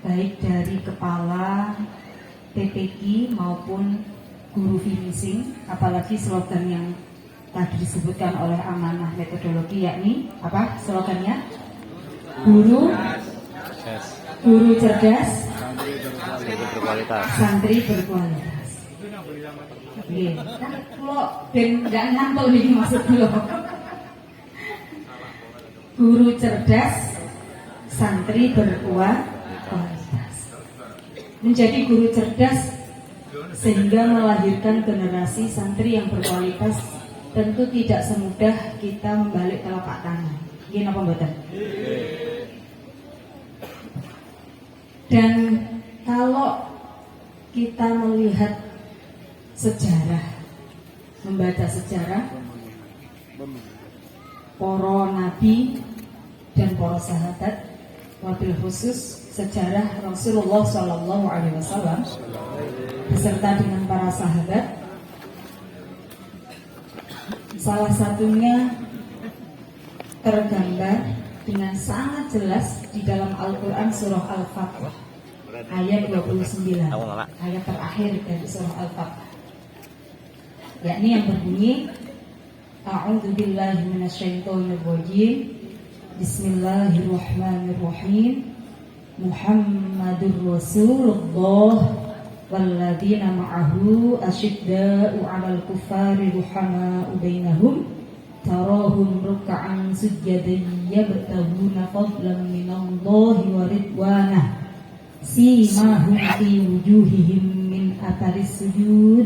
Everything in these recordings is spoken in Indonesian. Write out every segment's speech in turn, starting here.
baik dari kepala PPK maupun guru finishing, apalagi slogan yang tadi disebutkan oleh amanah metodologi, yakni apa slogannya? Guru cerdas, santri berkualitas. Iya, kan kalau ben nggak nyantol nih maksud lo. Guru cerdas, santri berkualitas. Menjadi guru cerdas sehingga melahirkan generasi santri yang berkualitas tentu tidak semudah kita membalik telapak tangan. Gini apa mboten? Dan kalau kita melihat sejarah, membaca sejarah para nabi dan para sahabat, wabil khusus sejarah Rasulullah SAW beserta dengan para sahabat, salah satunya tergambar dengan sangat jelas di dalam Al-Quran surah Al-Fatihah ayat 29, ayat terakhir dari surah Al-Fatihah, yakni yang berbunyi A'udzubillahi minasyaitonirrajim, Bismillahirrahmanirrahim, Muhammadur Rasulullah walladzina ma'ahu asyidda'u 'alal kuffari ruhama'u bainahum tarahum ruk'an sujjadan yabtaghuna fadlan minallahi wa ridwanah simahum fi wujuhihim min atharis sujud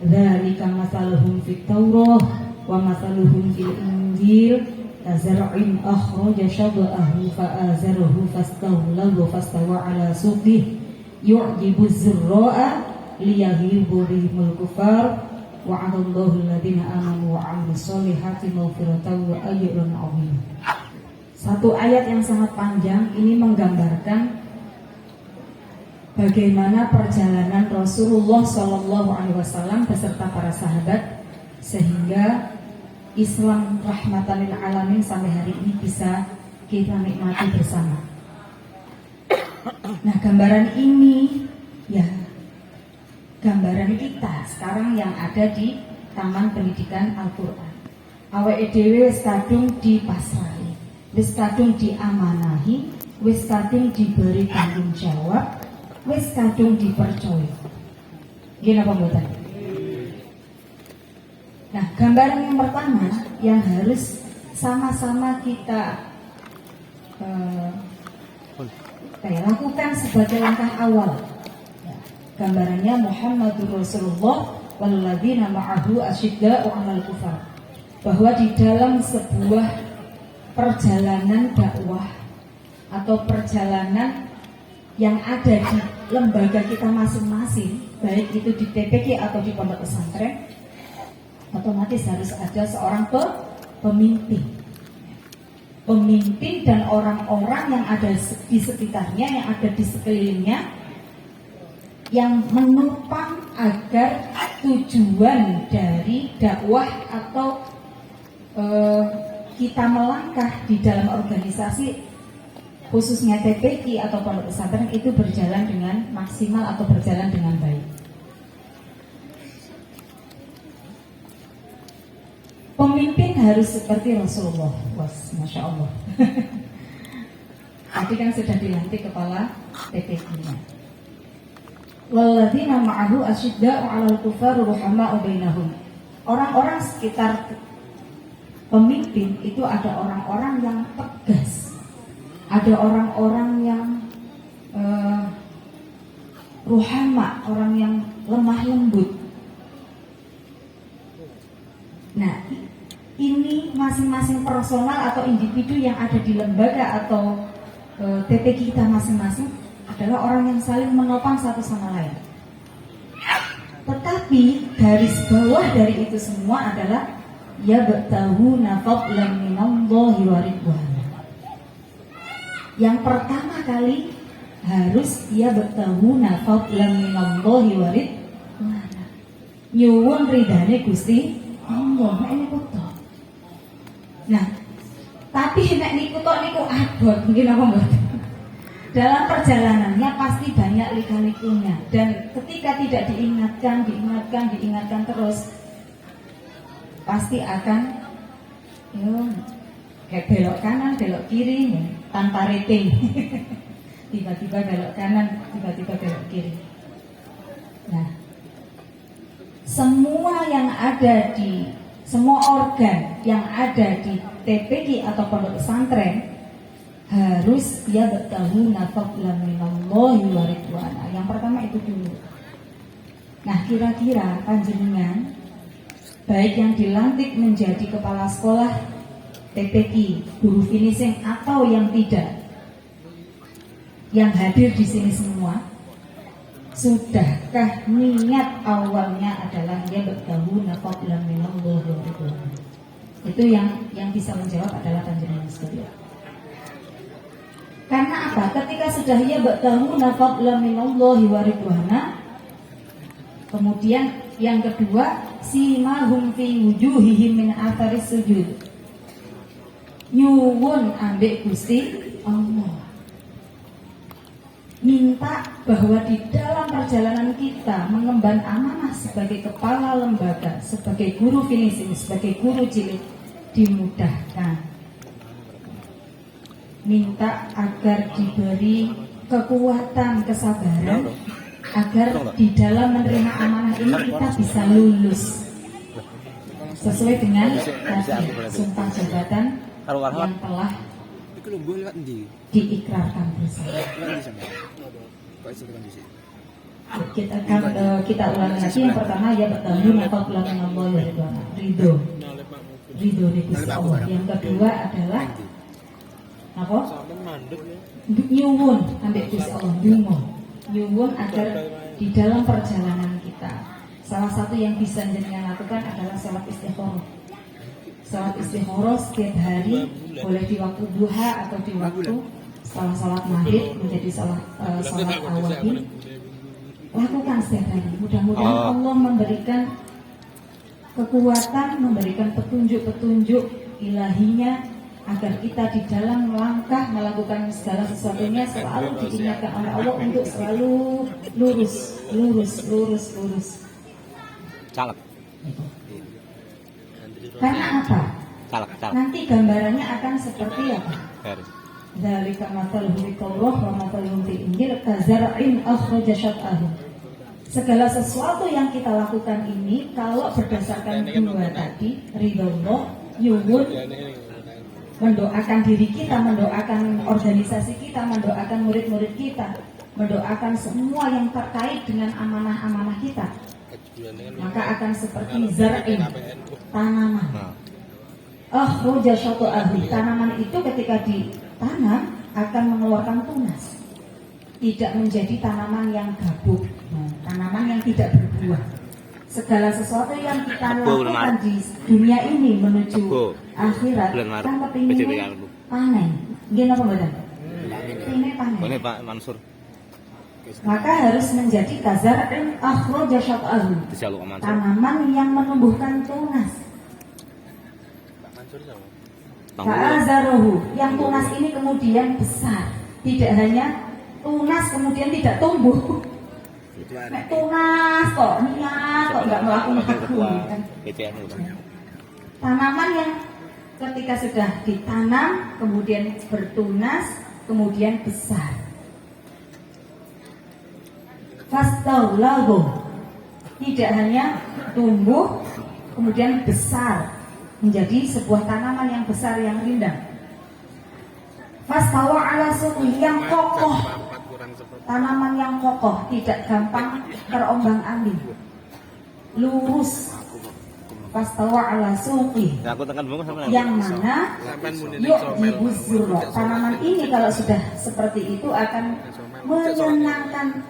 dzalika masaluhum fit taurah wa masaluhum fil injil kazar'in akhraja shab'ahu fa'azarahu fastaghlaba fastawa 'ala suqihi yu'jibu zurra'a liyaghibu bihimul kufar wa'adallahu alladhina amanu wa 'amilus solihati maghfiratan wa ajran 'azim. Satu ayat yang sangat panjang ini menggambarkan bagaimana perjalanan Rasulullah SAW beserta para sahabat sehingga Islam rahmatan lil alamin sampai hari ini bisa kita nikmati bersama. Nah, gambaran ini ya gambaran kita sekarang yang ada di Taman Pendidikan Al-Quran. Awake dhewe wis kadung dipasrahi, wis kadung diamanahi, wis kadung diberi tanggung jawab, wis kadung dipercaya. Nggih napa mboten? Nah, gambaran yang pertama yang harus sama-sama kita lakukan sebagai langkah awal. Gambarannya Muhammadur Rasulullah walladzina ma'ahu asyidda'u 'alal kufar. Bahwa di dalam sebuah perjalanan dakwah atau perjalanan yang ada di lembaga kita masing-masing, baik itu di TPK atau di pondok pesantren, otomatis harus ada seorang pemimpin. Pemimpin dan orang-orang yang ada di sekitarnya, yang ada di sekelilingnya, yang menopang agar tujuan dari dakwah atau kita melangkah di dalam organisasi khususnya TPK atau pondok pesantren itu berjalan dengan maksimal atau berjalan dengan baik. Pemimpin harus seperti Rasulullah. Masya Allah. Tadi kan sudah dilantik kepala TPK-nya. Walladzina ma'ahu asyidda'u 'alal kufar ruhama'u bainahum. Orang-orang sekitar pemimpin itu ada orang-orang yang tegas, ada orang-orang yang ruhama, orang yang lemah lembut. Nah, ini masing-masing personal atau individu yang ada di lembaga atau TPK kita masing-masing adalah orang yang saling menopang satu sama lain. Tetapi garis bawah dari itu semua adalah ya ba'tahuna fadlan minallahi wa ridwana. Yang pertama kali harus ya ba'tahuna fadlan minallahi wa ridwana. Nyuwun ridane Gusti Allah, nek niku tok. Nah, tapi nek niku tok niku abot, mungkin apa mboten? dalam perjalanannya pasti banyak lika-likunya, dan ketika tidak diingatkan terus, pasti akan kayak belok kanan, belok kiri tanpa rating. Tiba-tiba belok kanan, tiba-tiba belok kiri. Nah, semua organ yang ada di TPQ atau pondok pesantren harus dia bertahu fadlan minallahi wa ridwana. Yang pertama itu dulu. Nah, kira-kira panjenengan baik yang dilantik menjadi kepala sekolah TPQ, guru finishing atau yang tidak, yang hadir di sini semua, sudahkah niat awalnya adalah dia bertahu fadlan minallahi wa ridwana? Itu yang bisa menjawab adalah panjenengan sekalian. Karena apa? Ketika sudah ia bertahu fadlan minallahi wa ridwana, kemudian yang kedua, simahum fi wujuhihim min atharis sujud. Nyuwun ambek Gusti Allah. Minta bahwa di dalam perjalanan kita mengemban amanah sebagai kepala lembaga, sebagai guru finishing, sebagai guru jilid, dimudahkan. Minta agar diberi kekuatan, kesabaran, agar di dalam menerima amanah ini kita bisa lulus sesuai dengan sumpah jabatan yang telah diikrarkan bersama. Kita ulangi lagi. Yang pertama, ya bertahu fadlan minallahi wa ridwana, ridho di Gusti Allah. Yang kedua adalah apa? Nyuwun ambek Gusti Allah, nyuwun agar di dalam perjalanan kita, salah satu yang bisa jenengan lakukan adalah sholat istikharah. Sholat istikharah setiap hari, boleh di waktu duha atau di waktu setelah sholat maghrib menjadi sholat awabin. Lakukan setiap hari. Mudah-mudahan Allah memberikan kekuatan, memberikan petunjuk-petunjuk ilahinya, agar kita di dalam langkah melakukan segala sesuatunya selalu diingatkan oleh Allah untuk selalu lurus. Caleg. Karena apa? Caleg. Nanti gambarannya akan seperti apa? Dzalika mathaluhu biqaulih wa mathaluhu bil injil kazar'in akhraja syat'ahu. Segala sesuatu yang kita lakukan ini kalau berdasarkan dua tadi, ridho, nyuwun, mendoakan diri kita, mendoakan organisasi kita, mendoakan murid-murid kita, mendoakan semua yang terkait dengan amanah-amanah kita, maka akan seperti zar'in, tanaman. Akhraja syat'ahu, tanaman itu ketika ditanam akan mengeluarkan tunas, tidak menjadi tanaman yang gabuk, tanaman yang tidak berbuah. Segala sesuatu yang kita lakukan di dunia ini menuju akhirat kan kepinginnya panen. Gimana pembadan? Ini panen. Boleh Pak Mansur. Maka harus menjadi kazar'in akhraja syat'ahu, tanaman yang menumbuhkan tunas. Fa'azarahu, yang tunas ini kemudian besar, tidak hanya tunas kemudian tidak tumbuh. Tunas kok, niat kok nggak melakukan kan? Tanaman yang ketika sudah ditanam kemudian bertunas kemudian besar. Fastaulahu, tidak hanya tumbuh kemudian besar menjadi sebuah tanaman yang besar yang rindang. Fastawa ala suqi, yang kokoh, tanaman yang kokoh, tidak gampang terombang-ambing, lurus. Fastawa ala suqi, yang mana yu'jibuz-zurra, tanaman ini kalau sudah seperti itu akan menyenangkan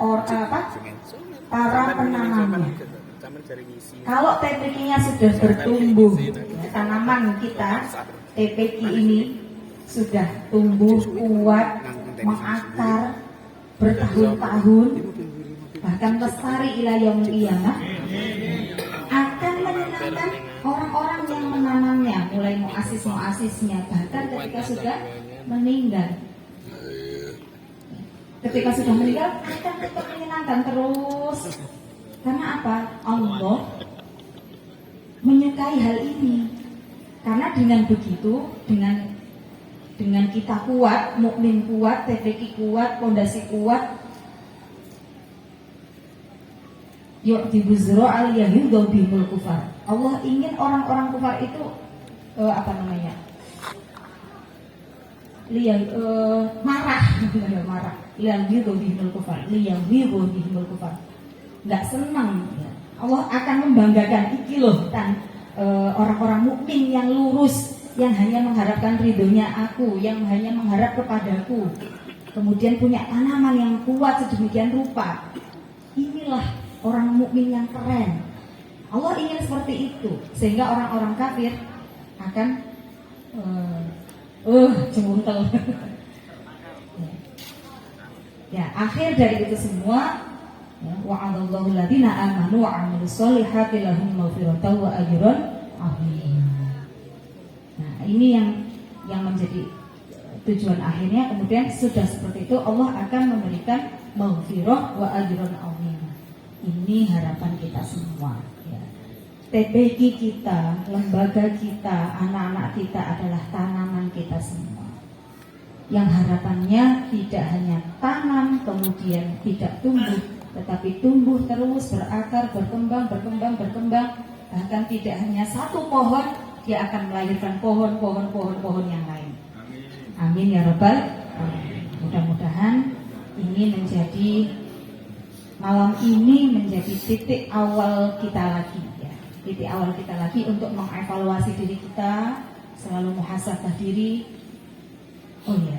para penanamnya. Kalau TPQ-nya sudah bertumbuh, tanaman kita TPQ ini sudah tumbuh kuat, mengakar bertahun-tahun, bahkan lestari ila yaumil qiyamah, akan menyenangkan orang-orang yang menanamnya, mulai muasisnya, bahkan ketika sudah meninggal. ketika sudah meninggal akan tetap menyenangkan terus. Karena apa? Allah menyukai hal ini. Karena dengan begitu, dengan kita kuat, mukmin kuat, TPQ kuat, pondasi kuat, yu'tibuzro al-yahudhu bihul kufar. Allah ingin orang-orang kufar itu marah, marah. Liyaghidu bihul kufar, liyaghidu bihul kufar. Enggak senang. Ya. Allah akan membanggakan iki loh orang-orang mukmin yang lurus, yang hanya mengharapkan ridhonya aku, yang hanya mengharap kepadaku. Kemudian punya tanaman yang kuat sedemikian rupa. Inilah orang mukmin yang keren. Allah ingin seperti itu, sehingga orang-orang kafir akan jengkel. Ya, akhir dari itu semua, ya, wa'adallahu alladziina aamanu wa 'amilus sholihati lahum maghfiratan wa ajrun 'azim. Nah, ini yang menjadi tujuan akhirnya. Kemudian sudah seperti itu Allah akan memberikan maghfirah wa ajrun 'azim. Ini harapan kita semua, ya. TPQ kita, lembaga kita, anak-anak kita adalah tanaman kita semua, yang harapannya tidak hanya tanam kemudian tidak tumbuh, tetapi tumbuh terus, berakar, berkembang, bahkan tidak hanya satu pohon, dia akan melahirkan pohon yang lain. Amin ya rabbal alamin. Mudah-mudahan ini menjadi malam ini menjadi titik awal kita lagi, ya. Titik awal kita lagi untuk mengevaluasi diri kita, selalu muhasabah diri. Oh ya,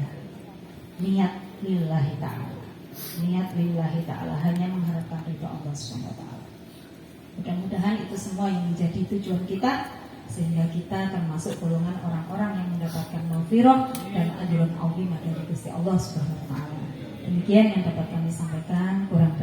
niat lillahi ta'ala, hanya mengharapkan ridha Allah Subhanahu wa ta'ala. Mudah-mudahan itu semua yang menjadi tujuan kita, sehingga kita termasuk golongan orang-orang yang mendapatkan maghfirah dan ajrun 'azim dari Gusti Allah Subhanahu wa ta'ala. Demikian yang dapat kami sampaikan, kurang